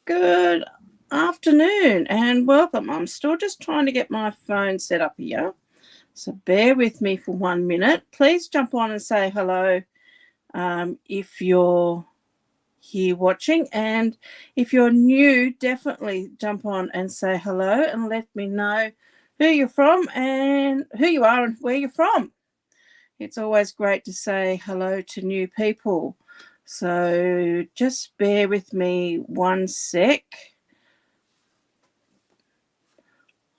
Good afternoon and welcome. I'm still just trying to get my phone set up here, so bear with me for 1 minute. Please jump on and say hello if you're here watching, and if you're new, definitely jump on and say hello and let me know who you're from and who you are and where you're from. It's always great to say hello to new people. So just bear with me 1 sec.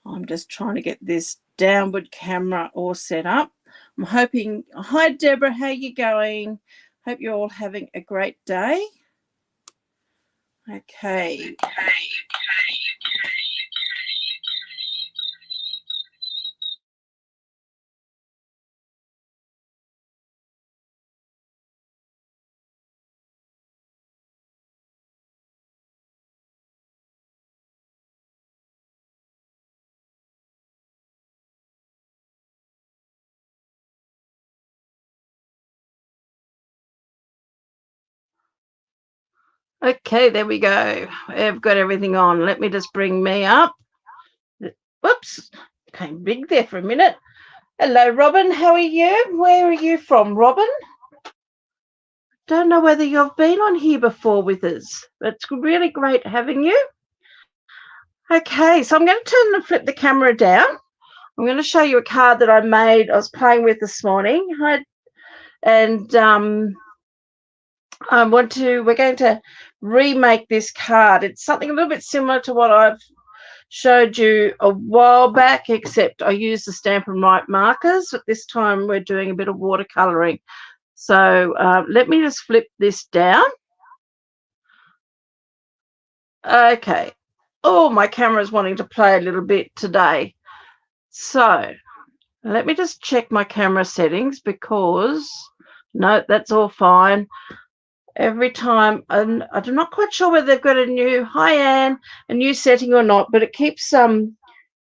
I'm just trying to get this downward camera all set up. I'm hoping, hi Deborah, how you going? Hope you're all having a great day. Okay. Okay, there we go. I've got everything on. Let me just bring me up. Whoops, came big there for a minute. Hello, Robin. How are you? Where are you from, Robin? Don't know whether you've been on here before with us, but it's really great having you. Okay, so I'm going to turn and flip the camera down. I'm going to show you a card that I made. I was playing with this morning, and we're going to remake this card. It's something a little bit similar to what I've showed you a while back, except I used the Stampin' Up markers. But this time we're doing a bit of watercoloring. So let me just flip this down. Okay. Oh, my camera's wanting to play a little bit today. So let me just check my camera settings, because no, that's all fine. Every time, and I'm not quite sure whether they've got a new, hi Anne, a new setting or not, but it keeps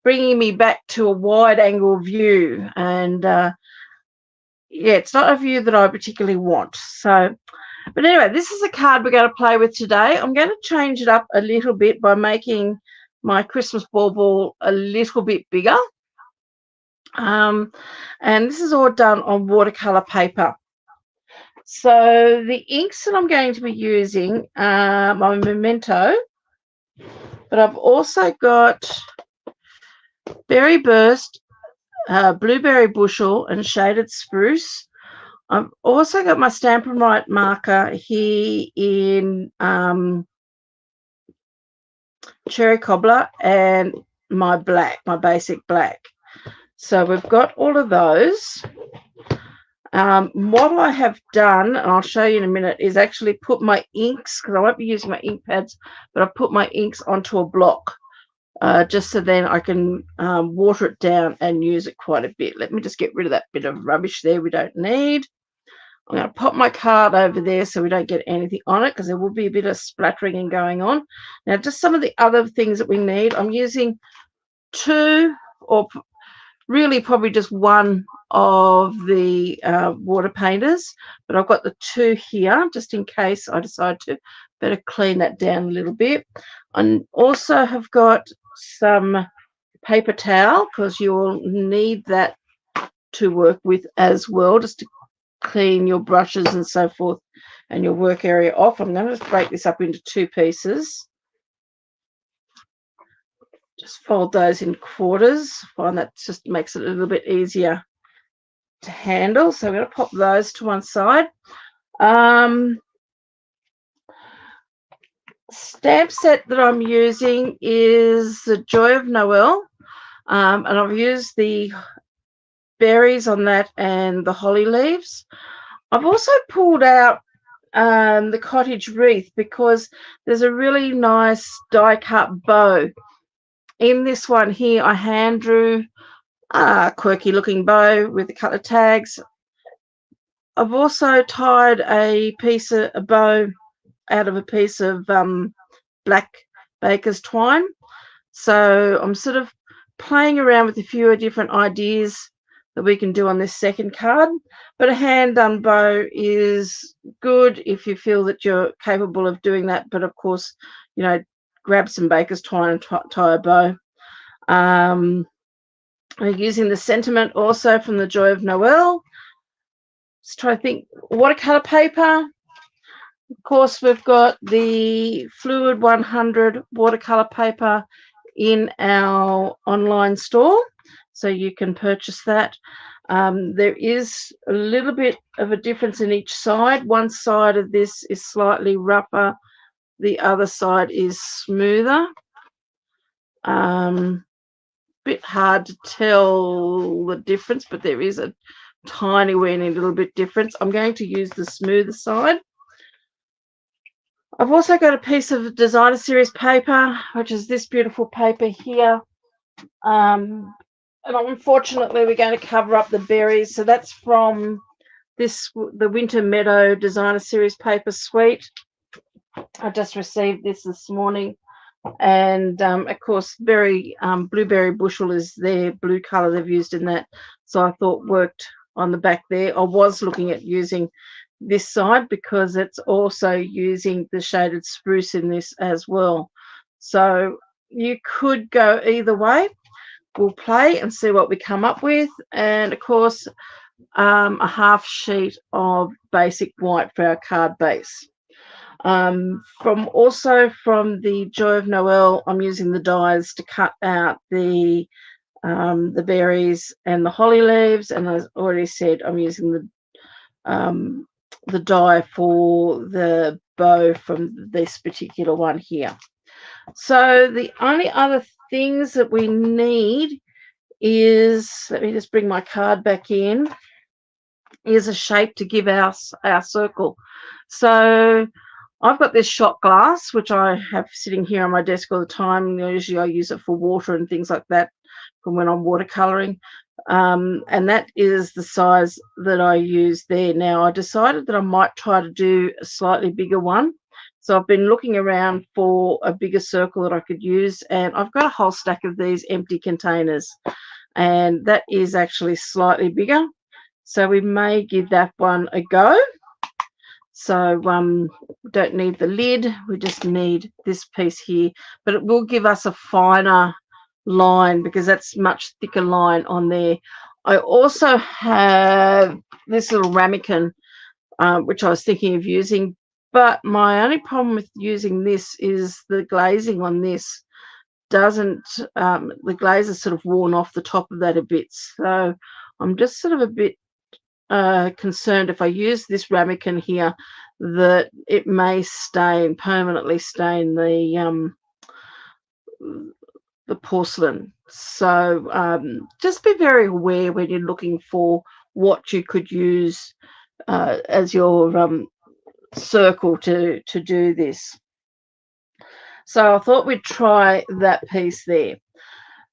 bringing me back to a wide angle view, and yeah, it's not a view that I particularly want. So, but anyway, this is a card we're going to play with today. I'm going to change it up a little bit by making my Christmas Bauble a little bit bigger. And this is all done on watercolor paper. So the inks that I'm going to be using are my Memento, but I've also got Berry Burst, Blueberry Bushel, and Shaded Spruce. I've also got my Stampin' Up marker here in Cherry Cobbler, and my black, my basic black. So we've got all of those. What I have done, and I'll show you in a minute, is actually put my inks, because I won't be using my ink pads, but I put my inks onto a block, just so then I can water it down and use it quite a bit. Let me just get rid of that bit of rubbish there we don't need. I'm going to pop my card over there so we don't get anything on it, because there will be a bit of splattering and going on. Now, just some of the other things that we need. I'm using 2, or really probably just 1 of the water painters, but I've got the 2 here just in case I decide to. Better clean that down a little bit. I also have got some paper towel, because you'll need that to work with as well, just to clean your brushes and so forth and your work area off. I'm going to just break this up into 2 pieces. Just fold those in quarters. I find that just makes it a little bit easier to handle. So I'm going to pop those to one side. Stamp set that I'm using is the Joy of Noel, and I've used the berries on that and the holly leaves. I've also pulled out the cottage wreath, because there's a really nice die cut bow. In this one here, I hand drew a quirky looking bow with a couple of tags. I've also tied a bow out of a piece of black baker's twine. So I'm sort of playing around with a few different ideas that we can do on this second card. But a hand done bow is good if you feel that you're capable of doing that. But of course, you know, grab some baker's twine and tie a bow. We're using the sentiment also from the Joy of Noel. Let's try to think. Watercolor paper. Of course, we've got the Fluid 100 watercolor paper in our online store, so you can purchase that. There is a little bit of a difference in each side. One side of this is slightly rougher, the other side is smoother. Bit hard to tell the difference, but there is a tiny weeny little bit difference. I'm going to use the smoother side. I've also got a piece of designer series paper, which is this beautiful paper here. And unfortunately, we're going to cover up the berries. So that's from the Winter Meadow designer series paper suite. I just received this morning. And of course, blueberry bushel is their blue color they've used in that. So I thought worked on the back there. I was looking at using this side because it's also using the shaded spruce in this as well. So you could go either way. We'll play and see what we come up with. And of course, a half sheet of basic white for our card base. From the Joy of Noel, I'm using the dies to cut out the berries and the holly leaves, and as I already said, I'm using the die for the bow from this particular one here. So the only other things that we need is, let me just bring my card back in, is a shape to give our circle. So I've got this shot glass, which I have sitting here on my desk all the time. Usually I use it for water and things like that from when I'm watercoloring. And that is the size that I use there. Now, I decided that I might try to do a slightly bigger one. So I've been looking around for a bigger circle that I could use. And I've got a whole stack of these empty containers. And that is actually slightly bigger. So we may give that one a go. So we don't need the lid, we just need this piece here, but it will give us a finer line because that's much thicker line on there. I also have this little ramekin, which I was thinking of using, but my only problem with using this is the glazing on this doesn't, the glaze is sort of worn off the top of that a bit. So I'm just sort of a bit concerned if I use this ramekin here that it may permanently stain the porcelain. So just be very aware when you're looking for what you could use as your circle to do this. So I thought we'd try that piece there.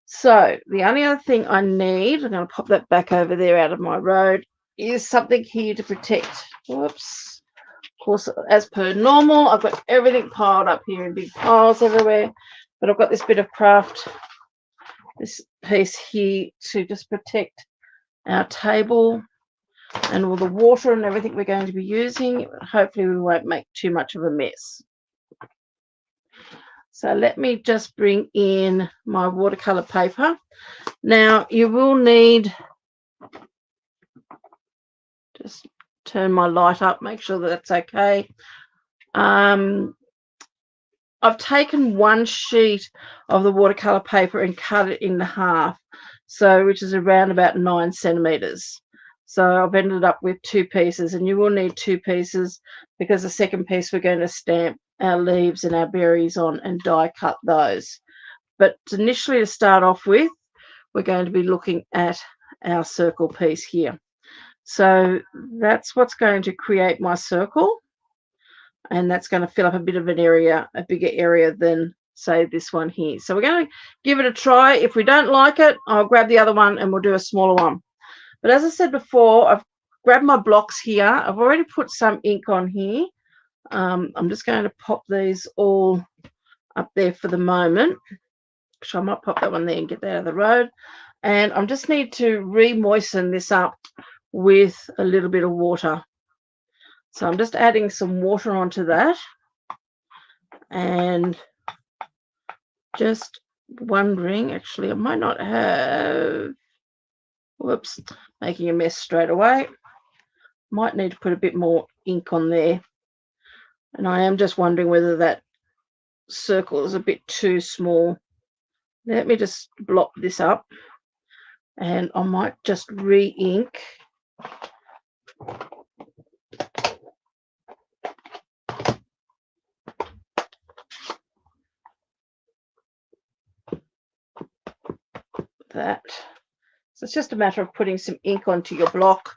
So the only other thing I need, I'm going to pop that back over there out of my road, is something here to protect. Whoops. Of course, as per normal, I've got everything piled up here in big piles everywhere, but I've got this bit of craft, this piece here to just protect our table and all the water and everything we're going to be using. Hopefully we won't make too much of a mess. So let me just bring in my watercolor paper. Now you will need, just turn my light up, make sure that that's okay. I've taken one sheet of the watercolor paper and cut it in half, so which is around about 9 centimeters. So I've ended up with 2 pieces, and you will need 2 pieces because the second piece we're going to stamp our leaves and our berries on and die cut those. But initially, to start off with, we're going to be looking at our circle piece here. So that's what's going to create my circle, and that's going to fill up a bit of an area, a bigger area than, say, this one here. So we're going to give it a try. If we don't like it, I'll grab the other one and we'll do a smaller one. But as I said before, I've grabbed my blocks here. I've already put some ink on here. I'm just going to pop these all up there for the moment. So I might pop that one there and get that out of the road. And I just need to re-moisten this up with a little bit of water. So I'm just adding some water onto that, and just wondering, actually, I might not have, whoops, making a mess straight away. Might need to put a bit more ink on there. And I am just wondering whether that circle is a bit too small. Let me just blot this up, and I might just re-ink. That. So it's just a matter of putting some ink onto your block.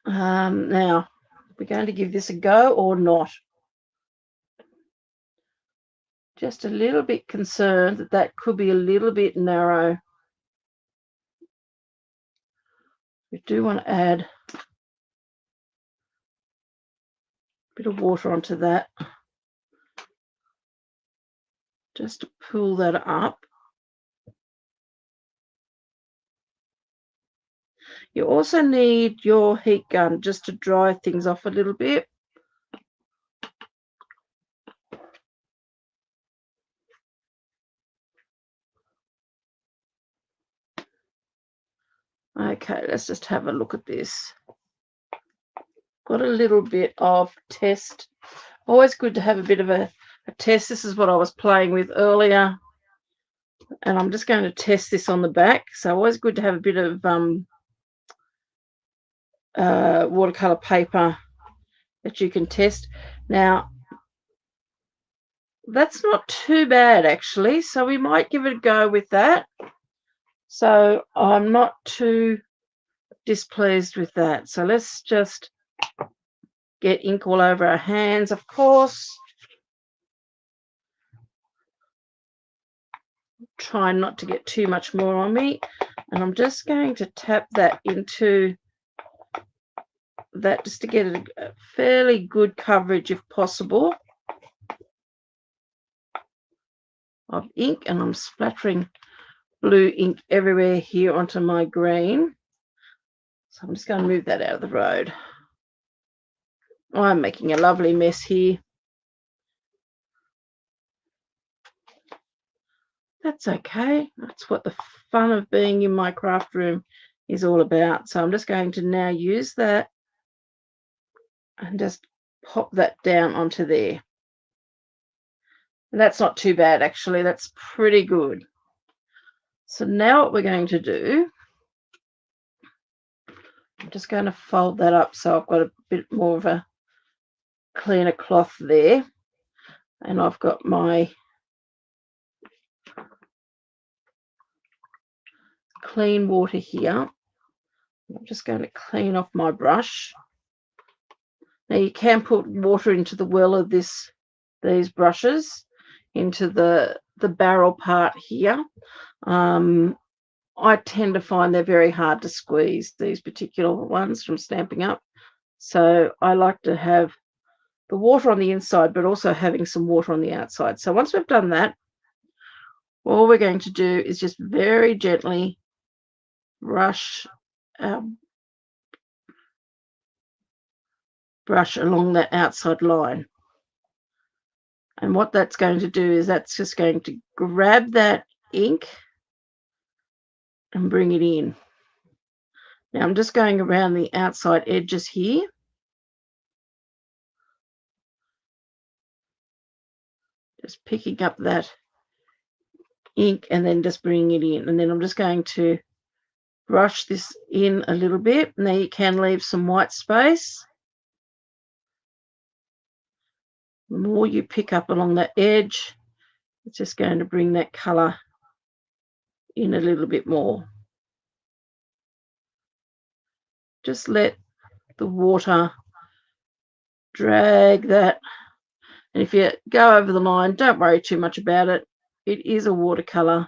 Now, we're going to give this a go or not. Just a little bit concerned that that could be a little bit narrow. We do want to add a bit of water onto that, just to pull that up. You also need your heat gun just to dry things off a little bit. Okay, let's just have a look at this. Got a little bit of test. Always good to have a bit of a test. This is what I was playing with earlier. And I'm just going to test this on the back. So always good to have a bit of watercolor paper that you can test. Now, that's not too bad, actually. So we might give it a go with that. So I'm not too displeased with that. So let's just get ink all over our hands, of course. Try not to get too much more on me. And I'm just going to tap that into that just to get a fairly good coverage, if possible, of ink. And I'm splattering blue ink everywhere here onto my green. So I'm just going to move that out of the road. I'm making a lovely mess here. That's okay. That's what the fun of being in my craft room is all about. So I'm just going to now use that and just pop that down onto there. And that's not too bad, actually. That's pretty good. So now what we're going to do, I'm just going to fold that up so I've got a bit more of a cleaner cloth there. And I've got my clean water here. I'm just going to clean off my brush. Now you can put water into the well of these brushes, into the barrel part here. I tend to find they're very hard to squeeze, these particular ones from Stampin' Up. So I like to have the water on the inside, but also having some water on the outside. So once we've done that, all we're going to do is just very gently brush along that outside line. And what that's going to do is that's just going to grab that ink and bring it in. Now I'm just going around the outside edges here. Just picking up that ink and then just bringing it in. And then I'm just going to brush this in a little bit. Now you can leave some white space. The more you pick up along that edge, it's just going to bring that colour in a little bit more. Just let the water drag that. And if you go over the line, don't worry too much about it. It is a watercolour.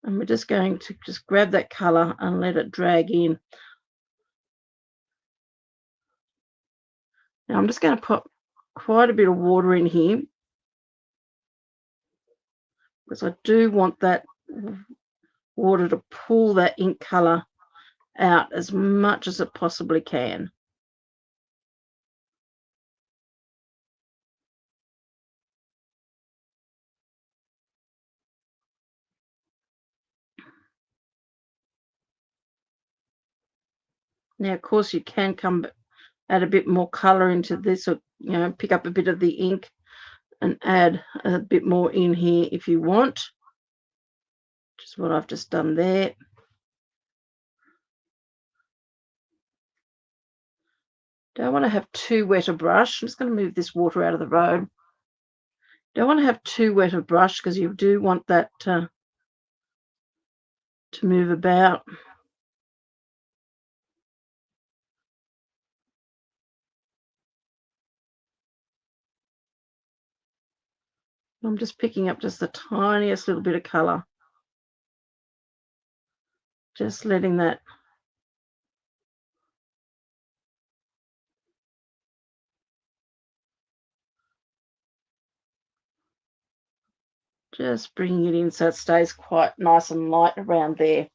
And we're just going to just grab that colour and let it drag in. Now I'm just going to put quite a bit of water in here, because I do want that water to pull that ink colour out as much as it possibly can. Now, of course, you can add a bit more colour into this, or pick up a bit of the ink and add a bit more in here if you want. Just what I've just done there. Don't want to have too wet a brush. I'm just going to move this water out of the road. Don't want to have too wet a brush because you do want that to move about. I'm just picking up just the tiniest little bit of colour. Just letting that just bringing it in so it stays quite nice and light around there.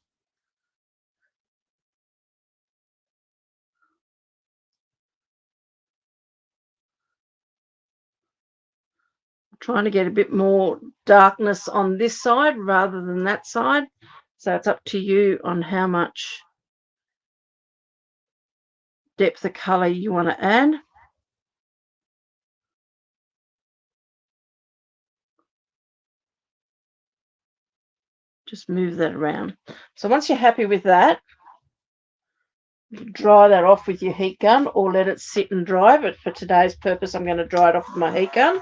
I'm trying to get a bit more darkness on this side rather than that side. So it's up to you on how much depth of colour you want to add. Just move that around. So once you're happy with that, dry that off with your heat gun or let it sit and dry. But for today's purpose, I'm going to dry it off with my heat gun.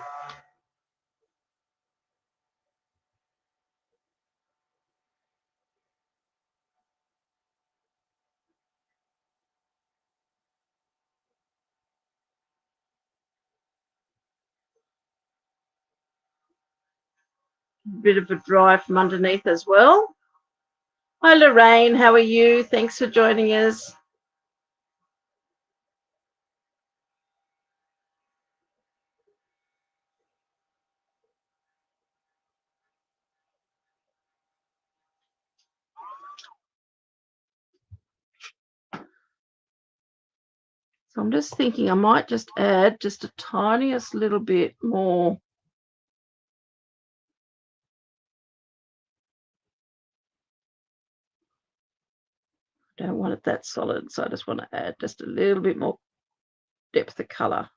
Bit of a dry from underneath as well. Hi Lorraine, how are you? Thanks for joining us. So I'm just thinking I might just add just a tiniest little bit more. I don't want it that solid, so I just want to add just a little bit more depth of colour.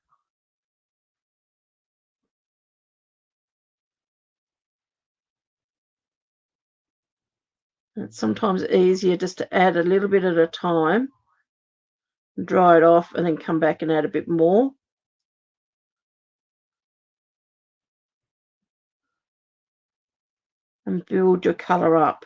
It's sometimes easier just to add a little bit at a time, dry it off, and then come back and add a bit more. And build your colour up.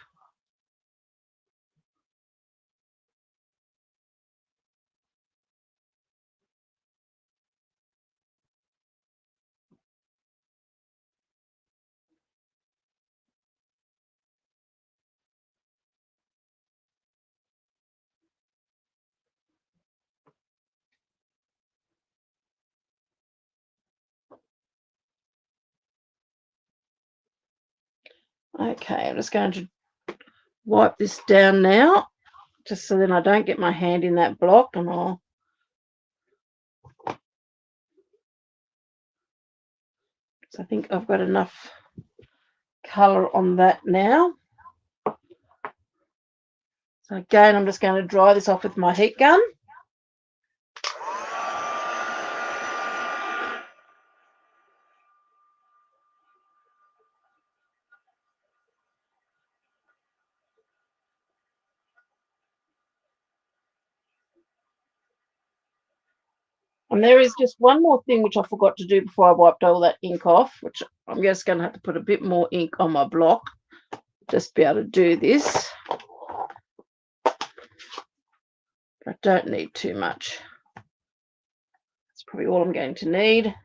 Okay, I'm just going to wipe this down now, just so then I don't get my hand in that block, and so I think I've got enough colour on that now. So again, I'm just going to dry this off with my heat gun. And there is just one more thing which I forgot to do before I wiped all that ink off, which I'm just going to have to put a bit more ink on my block just to be able to do this. I don't need too much. That's probably all I'm going to need.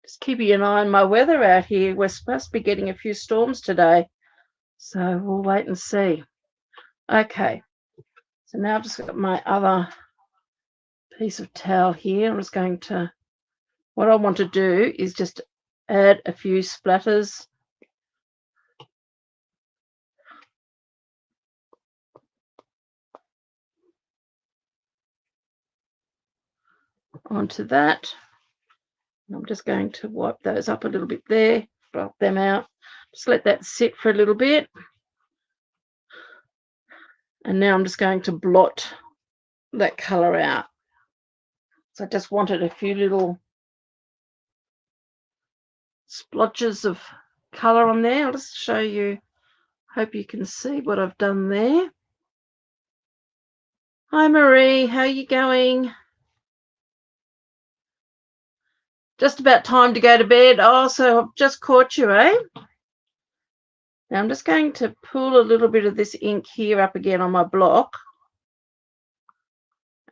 Just keeping an eye on my weather out here. We're supposed to be getting a few storms today, so we'll wait and see. Okay, so now I've just got my other piece of towel here. I'm just going to, what I want to do is just add a few splatters onto that. I'm just going to wipe those up a little bit there, blot them out. Just let that sit for a little bit. And now I'm just going to blot that colour out. So I just wanted a few little splotches of colour on there. I'll just show you. Hope you can see what I've done there. Hi Marie, how are you going? Just about time to go to bed. Oh, so I've just caught you, eh? Now I'm just going to pull a little bit of this ink here up again on my block.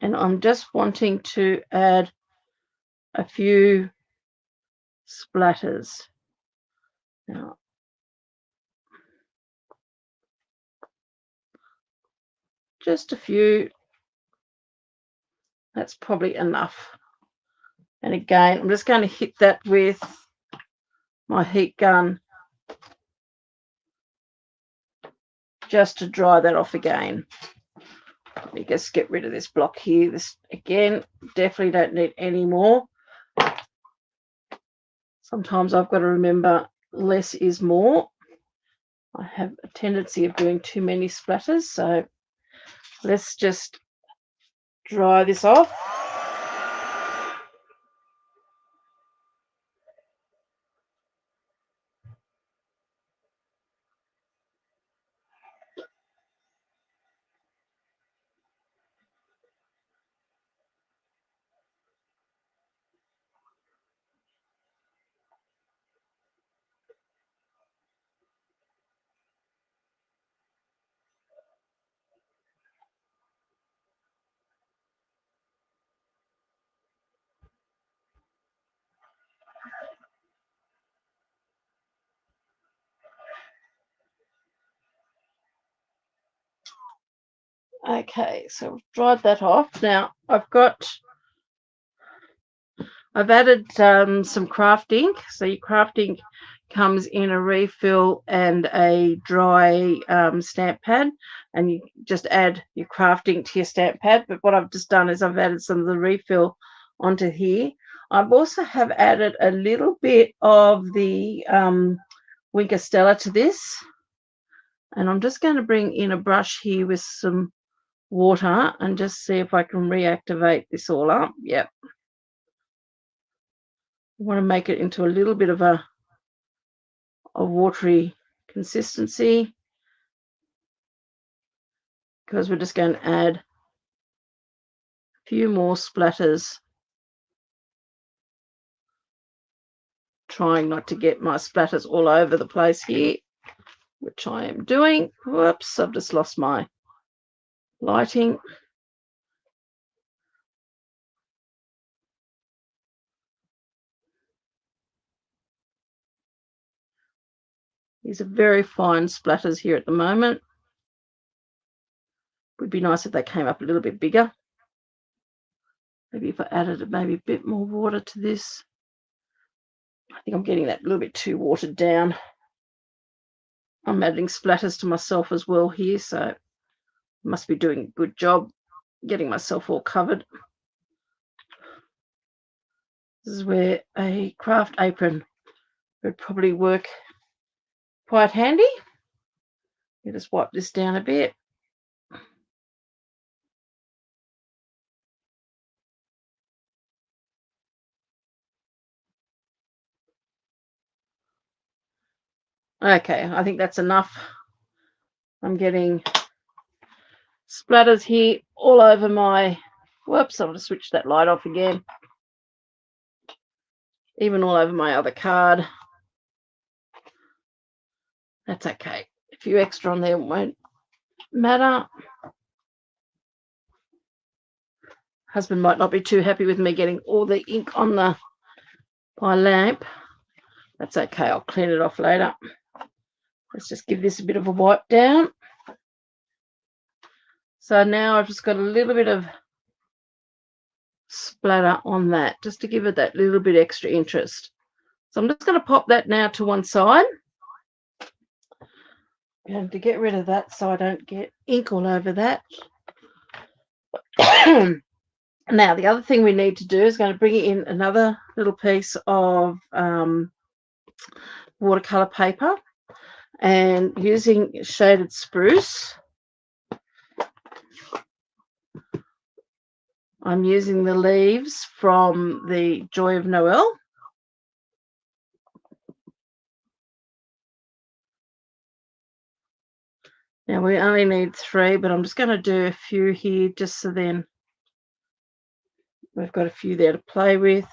And I'm just wanting to add a few splatters. Now, just a few. That's probably enough. And again, I'm just going to hit that with my heat gun just to dry that off again. Let me just get rid of this block here. This, again, definitely don't need any more. Sometimes I've got to remember less is more. I have a tendency of doing too many splatters, so let's just dry this off. Okay, so I've dried that off. Now I've added some craft ink. So your craft ink comes in a refill and a dry stamp pad, and you just add your craft ink to your stamp pad. But what I've just done is I've added some of the refill onto here. I've also have added a little bit of the Winker Stella to this, and I'm just going to bring in a brush here with some water and just see if I can reactivate this all up. Yep. I want to make it into a little bit of a watery consistency, because we're just going to add a few more splatters, trying not to get my splatters all over the place here, which I am doing. Whoops, I've just lost my lighting. These are very fine splatters here at the moment. Would be nice if they came up a little bit bigger. Maybe if I added maybe a bit more water to this. I think I'm getting that a little bit too watered down. I'm adding splatters to myself as well here, so I must be doing a good job getting myself all covered. This is where a craft apron would probably work quite handy. You just wipe this down a bit. Okay, I think that's enough. I'm getting splatters here all over my, whoops, I'll just switch that light off again. Even all over my other card. That's okay. A few extra on there won't matter. Husband might not be too happy with me getting all the ink on my lamp. That's okay, I'll clean it off later. Let's just give this a bit of a wipe down. So now I've just got a little bit of splatter on that, just to give it that little bit extra interest. So I'm just going to pop that now to one side. I'm going to get rid of that so I don't get ink all over that. Now, the other thing we need to do is going to bring in another little piece of watercolor paper. And using shaded spruce, I'm using the leaves from the Joy of Noel. Now we only need 3, but I'm just going to do a few here just so then we've got a few there to play with.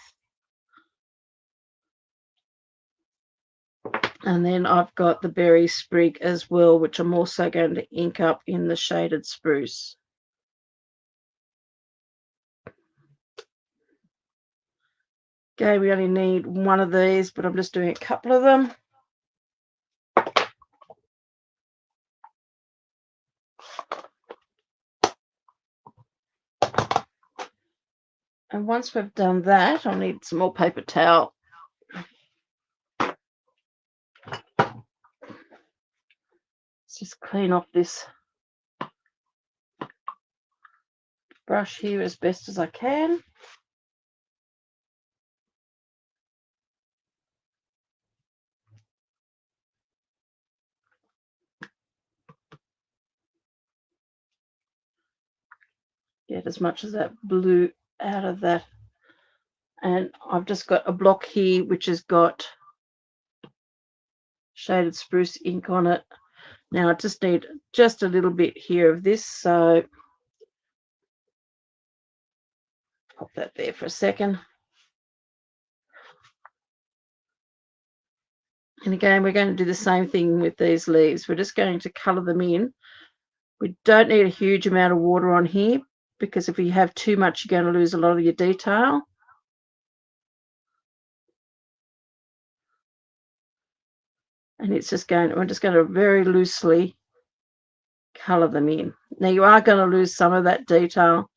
And then I've got the berry sprig as well, which I'm also going to ink up in the shaded spruce. Okay, we only need 1 of these, but I'm just doing a couple of them. And once we've done that, I'll need some more paper towel. Let's just clean off this brush here as best as I can. Get as much of that blue out of that. And I've just got a block here which has got shaded spruce ink on it. Now I just need just a little bit here of this, so pop that there for a second. And again, we're going to do the same thing with these leaves. We're just going to colour them in. We don't need a huge amount of water on here, because if you have too much, you're going to lose a lot of your detail. And it's just going, we're just going to very loosely colour them in. Now you are going to lose some of that detail.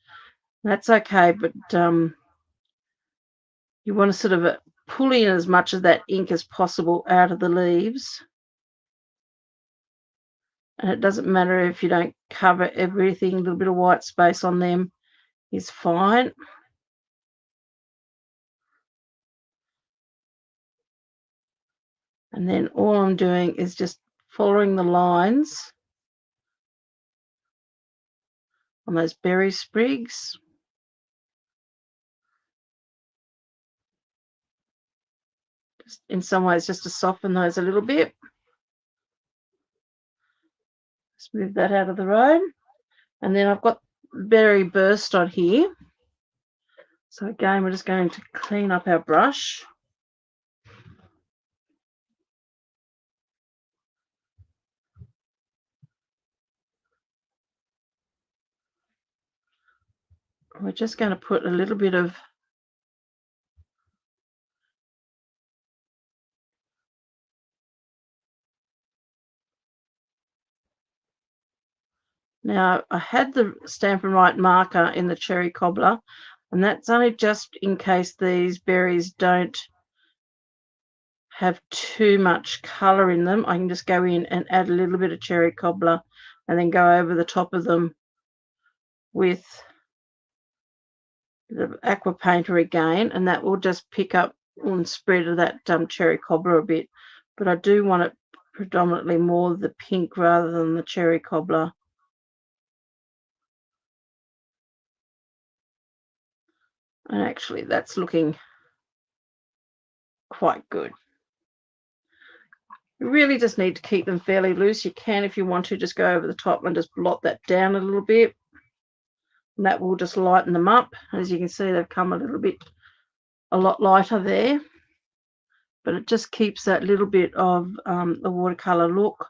That's okay, but you want to sort of pull in as much of that ink as possible out of the leaves. And it doesn't matter if you don't cover everything, a little bit of white space on them is fine. And then all I'm doing is just following the lines on those berry sprigs. Just in some ways, just to soften those a little bit. Just move that out of the road. And then I've got berry burst on here. So again, we're just going to clean up our brush. We're just going to put a little bit of now I had the Stampin' Up marker in the cherry cobbler, and that's only just in case these berries don't have too much colour in them. I can just go in and add a little bit of cherry cobbler and then go over the top of them with the aqua painter again, and that will just pick up and spread that cherry cobbler a bit. But I do want it predominantly more the pink rather than the cherry cobbler. And actually that's looking quite good. You really just need to keep them fairly loose. You can, if you want to, just go over the top and just blot that down a little bit. And that will just lighten them up. As you can see, they've come a lot lighter there. But it just keeps that little bit of the watercolor look.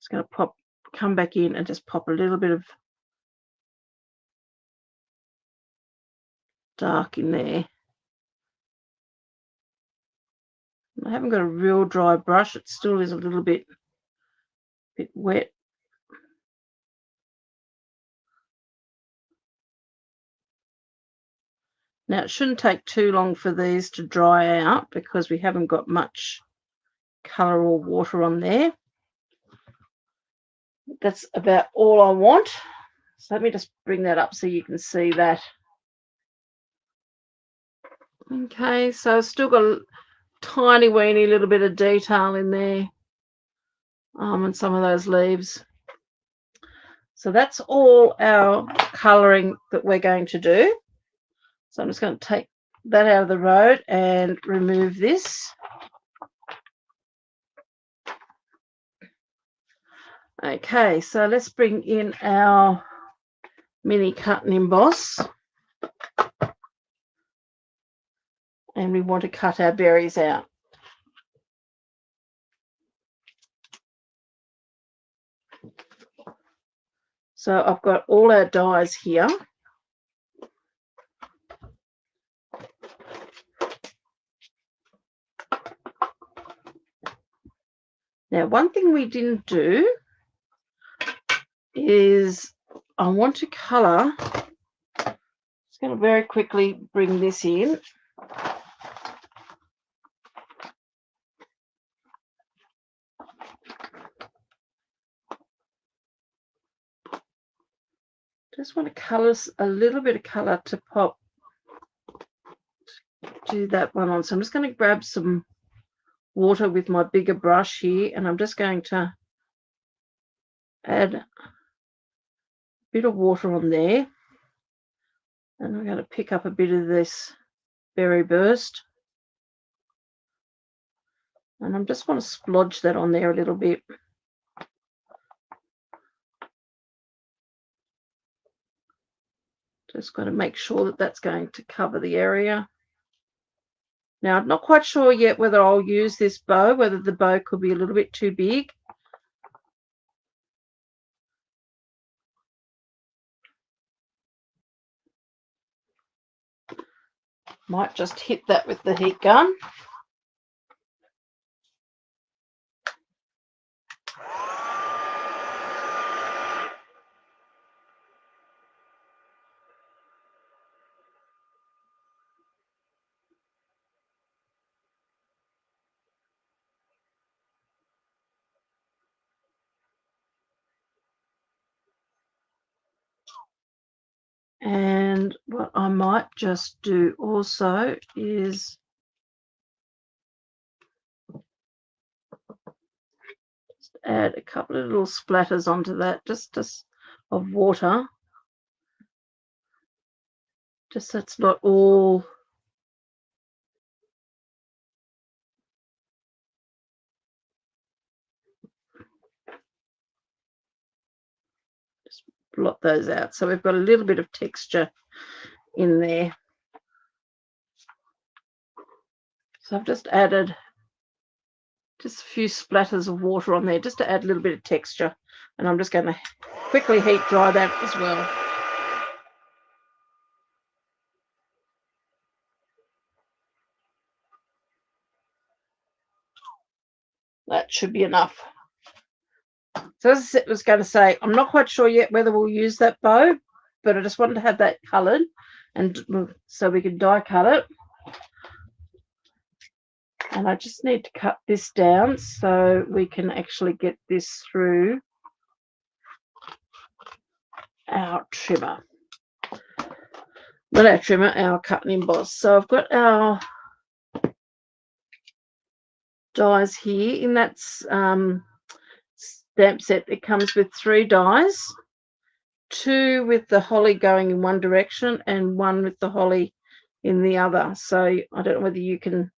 Just going to come back in and just pop a little bit of dark in there. I haven't got a real dry brush. It still is a little bit wet. Now, it shouldn't take too long for these to dry out because we haven't got much colour or water on there. That's about all I want. So let me just bring that up so you can see that. Okay, so I've still got a tiny weeny little bit of detail in there. and some of those leaves. So that's all our colouring that we're going to do. So I'm just going to take that out of the road and remove this. Okay, so let's bring in our mini cut and emboss. And we want to cut our berries out. So I've got all our dies here. Now, one thing we didn't do is I want to colour. I'm just going to very quickly bring this in. Just want to colour a little bit of colour to pop. Do that one on. So I'm just going to grab some water with my bigger brush here, and I'm just going to add a bit of water on there. And I'm going to pick up a bit of this berry burst. And I just want to splodge that on there a little bit. Just got to make sure that that's going to cover the area. Now, I'm not quite sure yet whether I'll use this bow, whether the bow could be a little bit too big. Might just hit that with the heat gun. And what I might just do also is just add a couple of little splatters onto that, just of water. Just so it's not all just blot those out. So we've got a little bit of texture in there. So I've just added just a few splatters of water on there just to add a little bit of texture. And I'm just going to quickly heat dry that as well. That should be enough. So as I was going to say, I'm not quite sure yet whether we'll use that bow, but I just wanted to have that coloured, and so we can die cut it. And I just need to cut this down so we can actually get this through our trimmer. Not our trimmer, our cut and emboss. So I've got our dies here in that stamp set. It comes with 3 dies, 2 with the holly going in one direction and 1 with the holly in the other. So I don't know whether you can,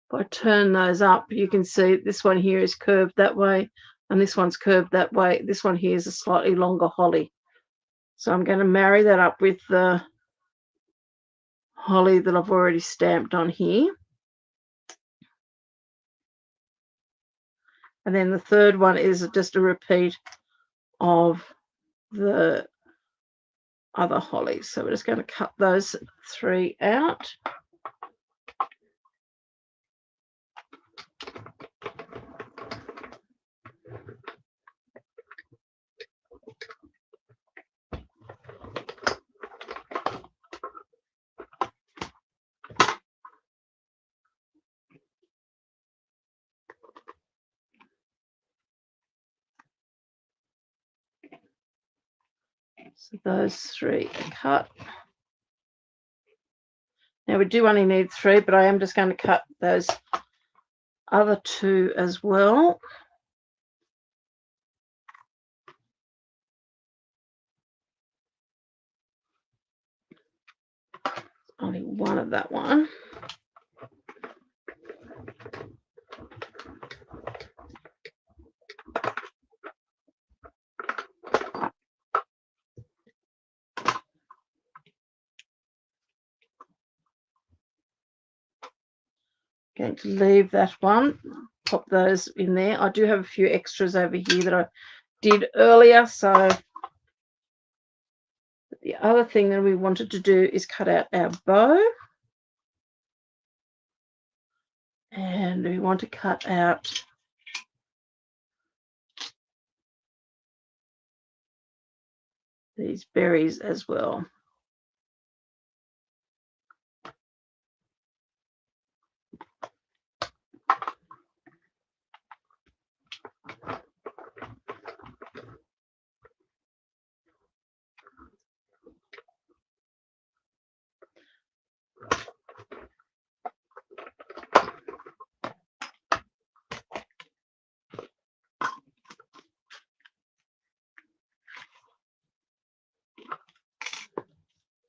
if I turn those up, you can see this one here is curved that way and this one's curved that way. This one here is a slightly longer holly. So I'm going to marry that up with the holly that I've already stamped on here. And then the third one is just a repeat of the other hollies. So we're just going to cut those 3 out. So those 3 are cut. Now we do only need 3, but I am just going to cut those other 2 as well. only one of that one. Going to leave that one, pop those in there. I do have a few extras over here that I did earlier. So the other thing that we wanted to do is cut out our bow. And we want to cut out these berries as well.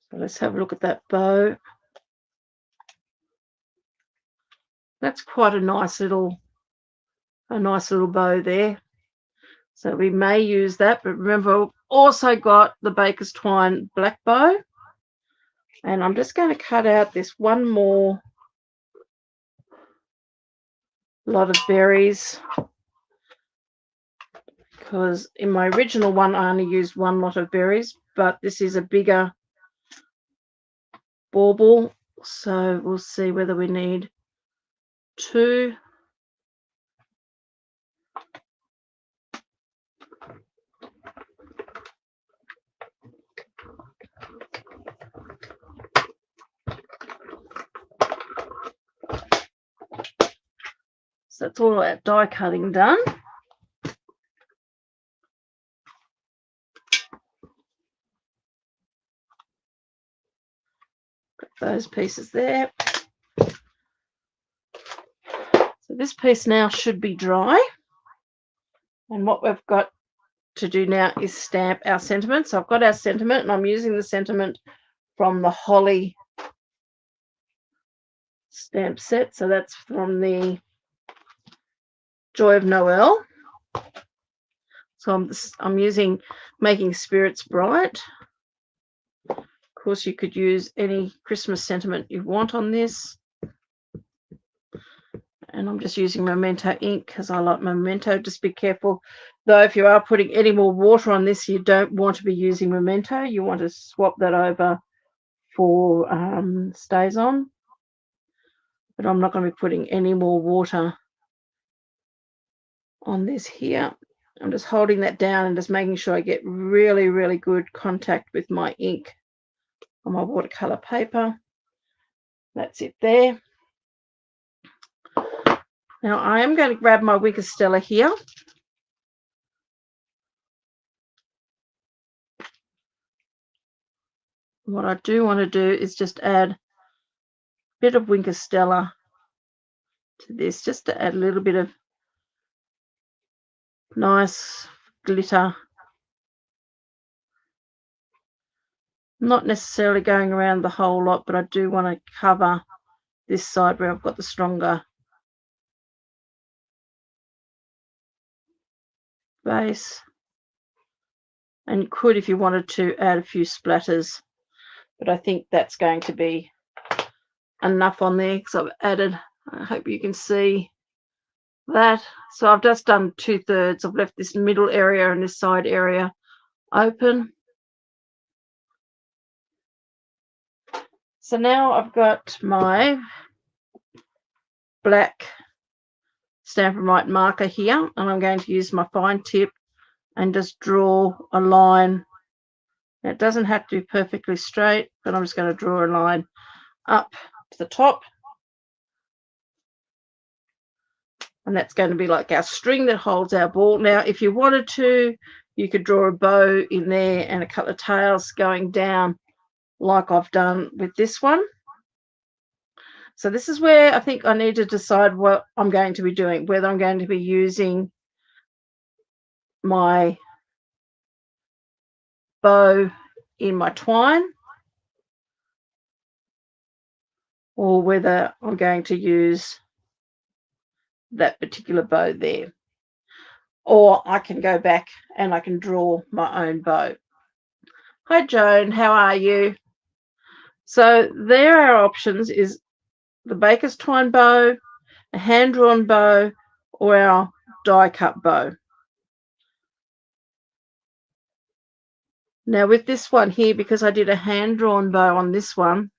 So let's have a look at that bow. That's quite a nice little bow there. So we may use that, but remember, we've also got the Baker's Twine black bow. And I'm just going to cut out this one more lot of berries, because in my original one I only used one lot of berries, but this is a bigger bauble, so we'll see whether we need two. So that's all that die cutting done. Got those pieces there. So this piece now should be dry. And what we've got to do now is stamp our sentiment. So I've got our sentiment, and I'm using the sentiment from the Holly stamp set. So that's from the Joy of Noel. So I'm using Making Spirits Bright. Of course, you could use any Christmas sentiment you want on this. And I'm just using Memento ink because I like Memento. Just be careful, though, if you are putting any more water on this, you don't want to be using Memento. You want to swap that over for Stays On. But I'm not going to be putting any more water on this here. I'm just holding that down and just making sure I get really, really good contact with my ink on my watercolor paper. That's it there. Now I am going to grab my Wicker Stella here. What I do want to do is just add a bit of Wicker Stella to this, just to add a little bit of nice glitter. Not necessarily going around the whole lot, but I do want to cover this side where I've got the stronger base. And you could, if you wanted to, add a few splatters, but I think that's going to be enough on there because I've added, I hope you can see that. So I've just done 2/3. I've left this middle area and this side area open. So now I've got my black Stampin' Up marker here, and I'm going to use my fine tip and just draw a line. Now, it doesn't have to be perfectly straight, but I'm just going to draw a line up to the top. And that's going to be like our string that holds our ball. Now, if you wanted to, you could draw a bow in there and a couple of tails going down like I've done with this one. So this is where I think I need to decide what I'm going to be doing, whether I'm going to be using my bow in my twine or whether I'm going to use that particular bow there. Or I can go back and I can draw my own bow. Hi Joan, how are you? So there are options, is the baker's twine bow, a hand-drawn bow, or our die-cut bow. Now with this one here, because I did a hand-drawn bow on this one,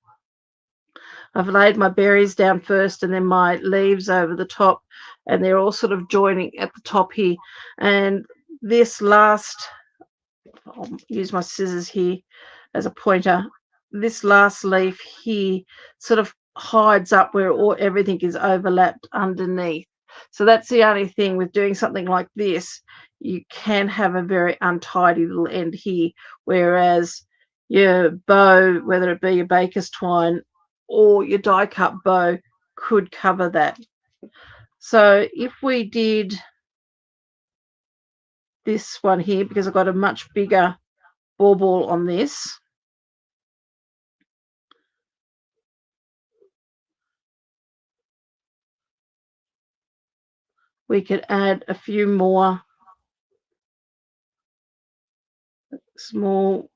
I've laid my berries down first and then my leaves over the top, and they're all sort of joining at the top here. And this last, I'll use my scissors here as a pointer, this last leaf here sort of hides up where everything is overlapped underneath. So that's the only thing with doing something like this. You can have a very untidy little end here, whereas your bow, whether it be your baker's twine or your die cut bow, could cover that. So if we did this one here, because I've got a much bigger bauble on this, we could add a few more small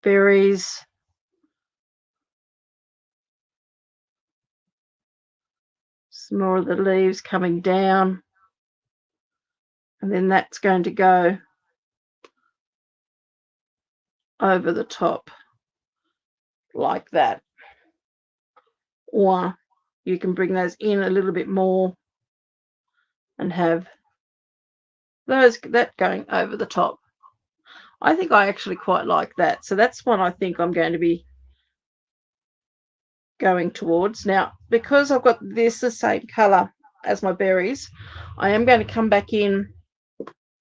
berries. Some more of the leaves coming down. And then that's going to go over the top like that. Or you can bring those in a little bit more and have that going over the top. I think I actually quite like that. So that's one I think I'm going to be going towards. Now, because I've got this the same color as my berries, I am going to come back in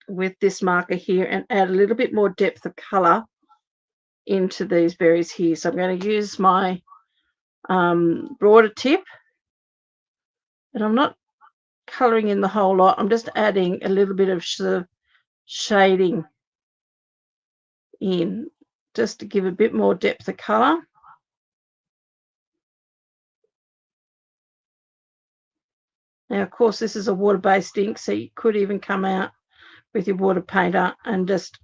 with this marker here and add a little bit more depth of color into these berries here. So I'm going to use my broader tip, and I'm not coloring in the whole lot. I'm just adding a little bit of sort of shading in just to give a bit more depth of color. Now, of course, this is a water-based ink, so you could even come out with your water painter and just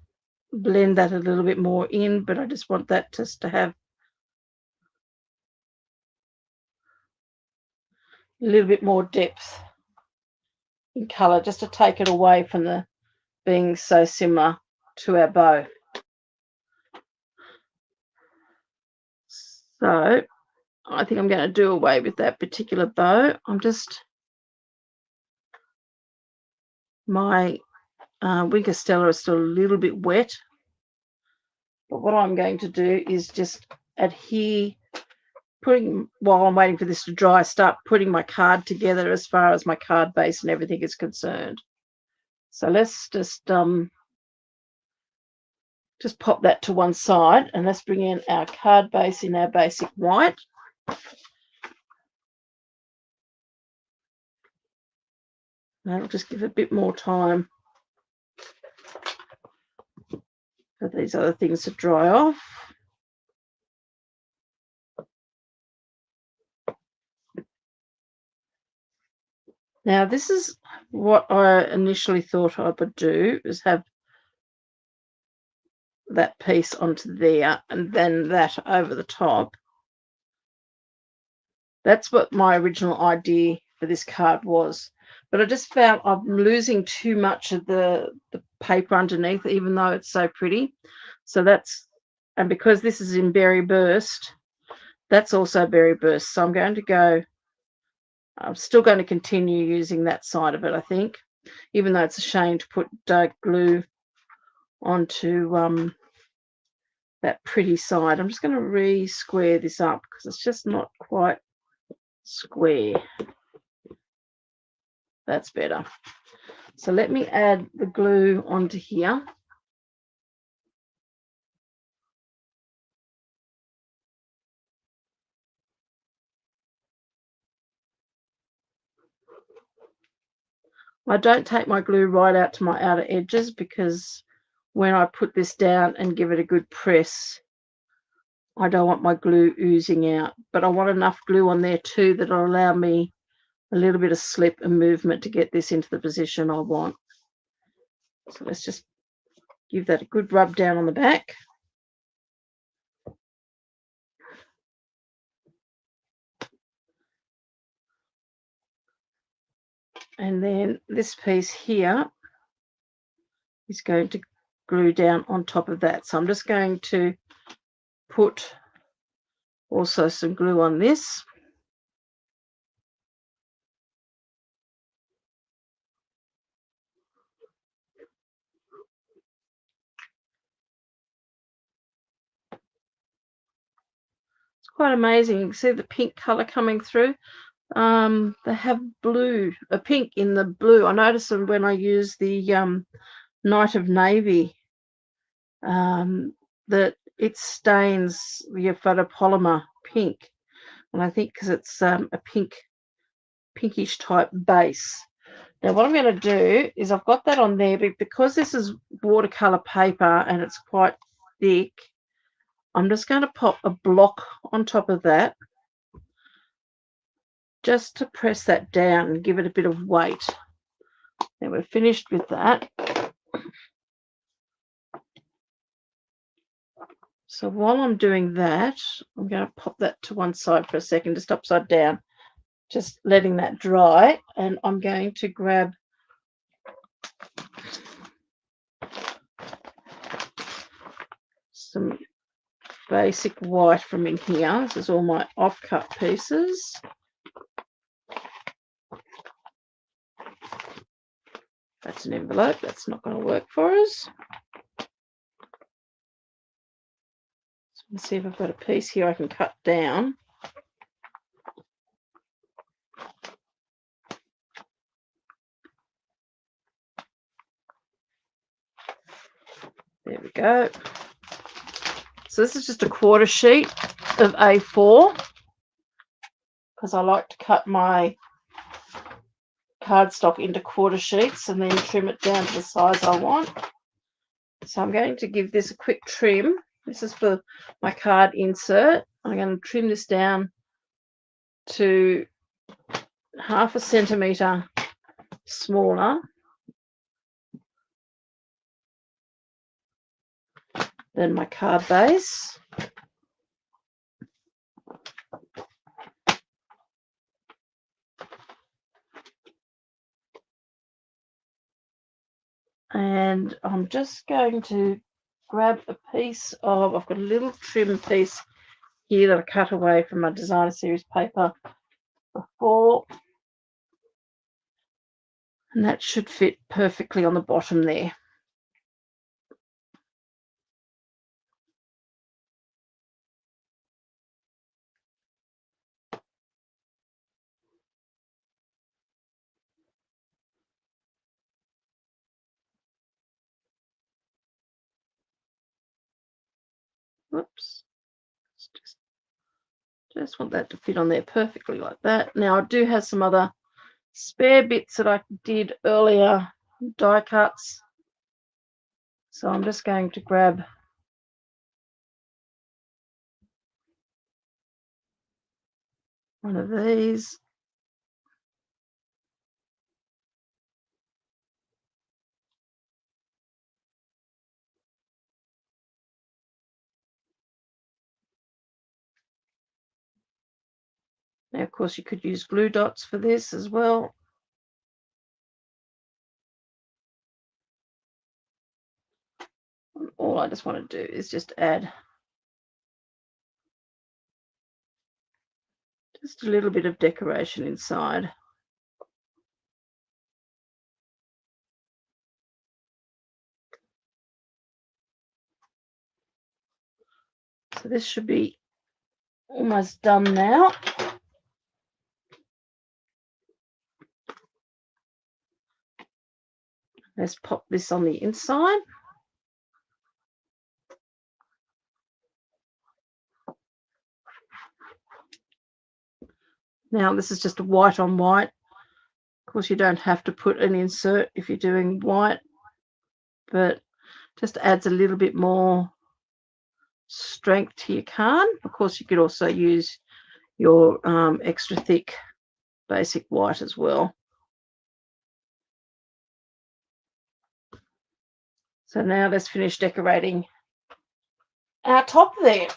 blend that a little bit more in, but I just want that just to have a little bit more depth in color, just to take it away from the being so similar to our bow. So I think I'm going to do away with that particular bow. I'm just, my Winker Stella is still a little bit wet, but what I'm going to do is just adhere, while I'm waiting for this to dry, start putting my card together as far as my card base and everything is concerned. So let's just pop that to one side, and let's bring in our card base in our basic white. That'll just give a bit more time for these other things to dry off. Now, this is what I initially thought I would do, is have that piece onto there and then that over the top. That's what my original idea for this card was. But I just found I'm losing too much of the paper underneath, even though it's so pretty. So that's, and because this is in Berry Burst, that's also Berry Burst. So I'm going to go, I'm still going to continue using that side of it, I think, even though it's a shame to put dark glue onto that pretty side. I'm just going to re-square this up because it's just not quite square. That's better. So let me add the glue onto here. I don't take my glue right out to my outer edges, because when I put this down and give it a good press, I don't want my glue oozing out, but I want enough glue on there too that'll allow me a little bit of slip and movement to get this into the position I want. So let's just give that a good rub down on the back. And then this piece here is going to glue down on top of that. So I'm just going to put also some glue on this. It's quite amazing. You can see the pink color coming through. They have blue, a pink in the blue. I noticed them when I use the Night of Navy, that it stains your photopolymer pink. And I think because it's a pinkish type base. Now what I'm going to do is I've got that on there, but because this is watercolor paper and it's quite thick, I'm just going to pop a block on top of that just to press that down and give it a bit of weight. Then we're finished with that. So while I'm doing that, I'm going to pop that to one side for a second, just upside down, just letting that dry. And I'm going to grab some basic white from in here. This is all my off-cut pieces. That's an envelope. That's not going to work for us. Let's see if I've got a piece here I can cut down. There we go. So this is just a quarter sheet of A4 because I like to cut my cardstock into quarter sheets and then trim it down to the size I want. So I'm going to give this a quick trim. This is for my card insert. I'm going to trim this down to 1/2 centimetre smaller than my card base. And I'm just going to grab a piece of, I've got a little trim piece here that I cut away from my designer series paper before, and that should fit perfectly on the bottom there. Whoops. Just want that to fit on there perfectly like that. Now I do have some other spare bits that I did earlier, die cuts. So I'm just going to grab one of these. Now, of course, you could use glue dots for this as well. And all I just want to do is just add just a little bit of decoration inside. So this should be almost done now. Let's pop this on the inside. Now this is just a white on white. Of course, you don't have to put an insert if you're doing white, but just adds a little bit more strength to your card. Of course, you could also use your extra thick basic white as well. So now let's finish decorating our top there.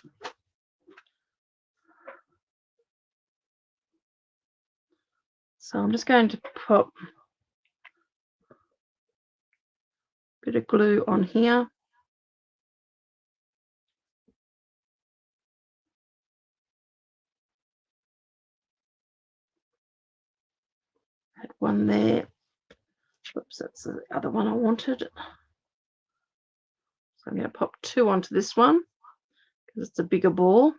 So I'm just going to pop a bit of glue on here. Had one there. Oops, that's the other one I wanted. So I'm going to pop 2 onto this one because it's a bigger ball.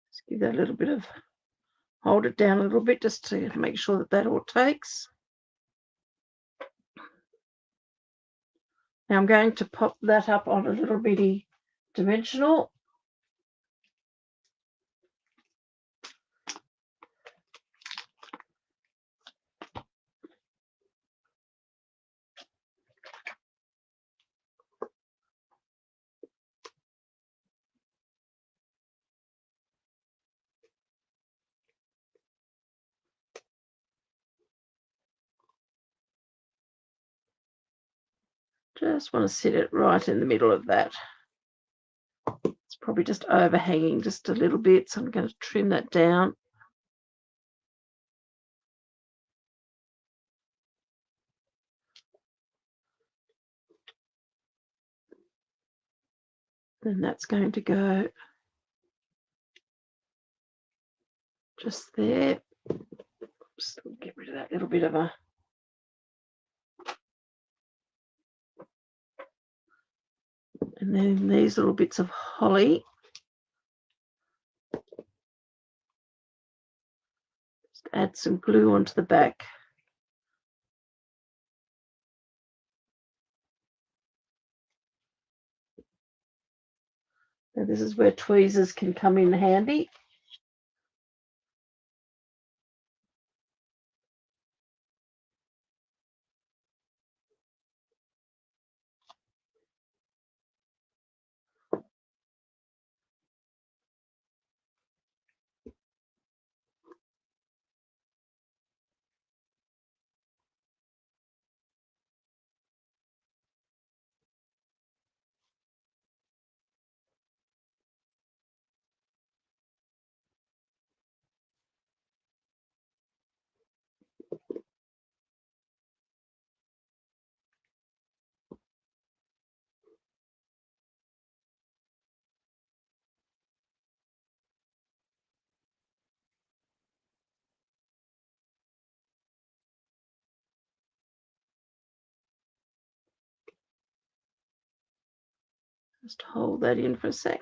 Just give that a little bit of, hold it down a little bit just to make sure that that all takes. Now I'm going to pop that up on a little bitty dimensional. Just want to sit it right in the middle of that. It's probably just overhanging just a little bit, so I'm going to trim that down. And that's going to go just there. Just get rid of that little bit of a, and then these little bits of holly. Just add some glue onto the back. Now this is where tweezers can come in handy. Just hold that in for a sec.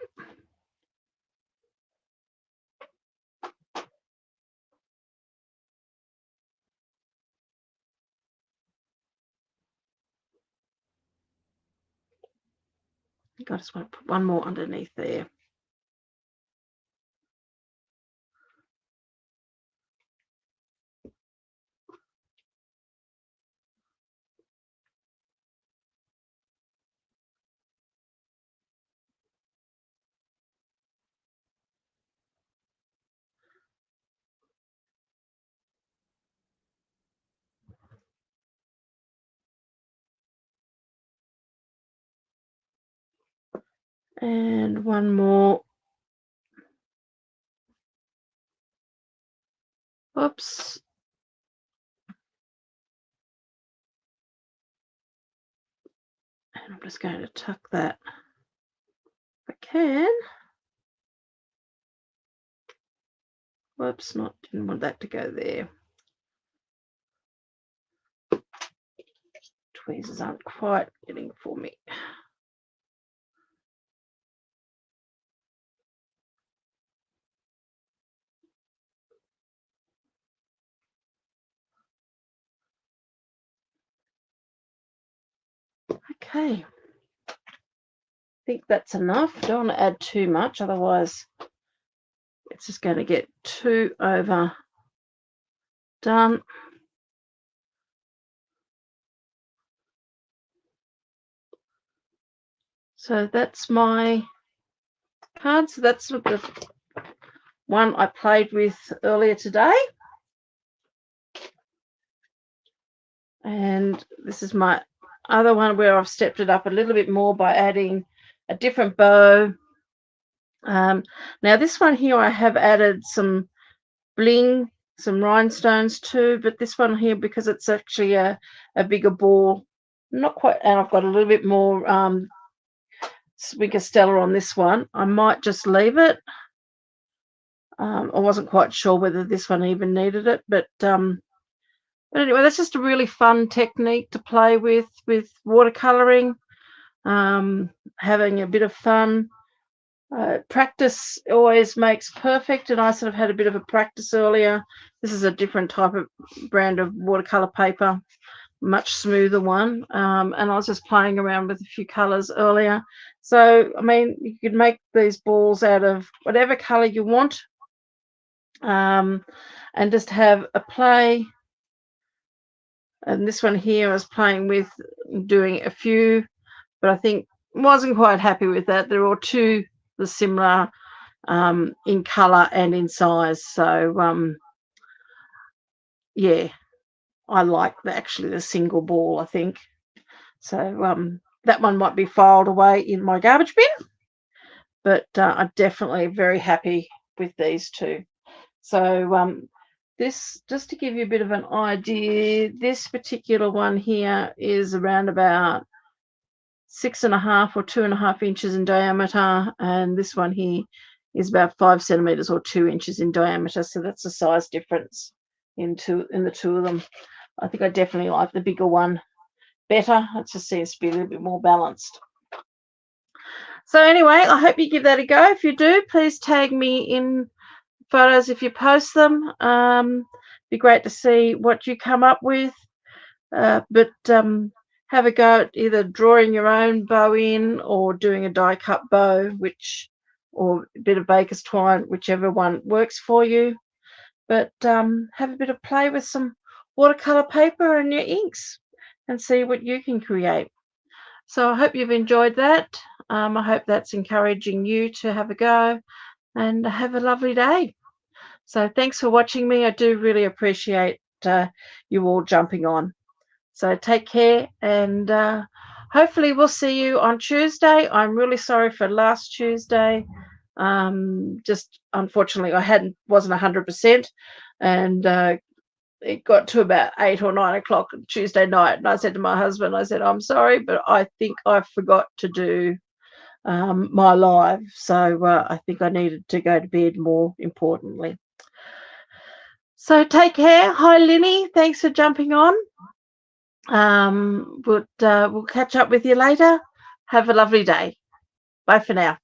I just want to put one more underneath there. And one more. Oops. And I'm just going to tuck that if I can. Whoops, didn't want that to go there. Tweezers aren't quite getting for me. Okay. I think that's enough. Don't want to add too much, otherwise it's just going to get too over done. So that's my card. So that's the one I played with earlier today. And this is my other one where I've stepped it up a little bit more by adding a different bow. Now this one here I have added some bling, some rhinestones too, but this one here, because it's actually a bigger ball, not quite, and I've got a little bit more Swigger Stella on this one, I might just leave it. I wasn't quite sure whether this one even needed it, but anyway, that's just a really fun technique to play with watercoloring, having a bit of fun. Practice always makes perfect, and I sort of had a bit of a practice earlier. This is a different type of brand of watercolor paper, much smoother one, and I was just playing around with a few colors earlier. So I mean, you could make these balls out of whatever color you want, and just have a play. And this one here I was playing with, doing a few, but I think wasn't quite happy with that. They're all too similar in color and in size. So yeah, I like actually the single ball, I think. So that one might be filed away in my garbage bin, but I'm definitely very happy with these two. So this, just to give you a bit of an idea, this particular one here is around about 6.5 or 2.5 inches in diameter, and this one here is about 5 centimeters or 2 inches in diameter. So that's the size difference in the two of them. I think I definitely like the bigger one better. It just seems to be a little bit more balanced. So anyway, I hope you give that a go. If you do, please tag me in photos if you post them. Be great to see what you come up with. But have a go at either drawing your own bow in or doing a die cut bow, or a bit of baker's twine, whichever one works for you. But have a bit of play with some watercolor paper and your inks and see what you can create. So I hope you've enjoyed that. I hope that's encouraging you to have a go and have a lovely day. So thanks for watching me. I do really appreciate you all jumping on. So take care, and hopefully we'll see you on Tuesday. I'm really sorry for last Tuesday. Just unfortunately I wasn't 100%, and it got to about 8 or 9 o'clock Tuesday night, and I said to my husband, I said, I'm sorry, but I think I forgot to do my live. So I think I needed to go to bed, more importantly. So take care. Hi, Linny. Thanks for jumping on. We'll catch up with you later. Have a lovely day. Bye for now.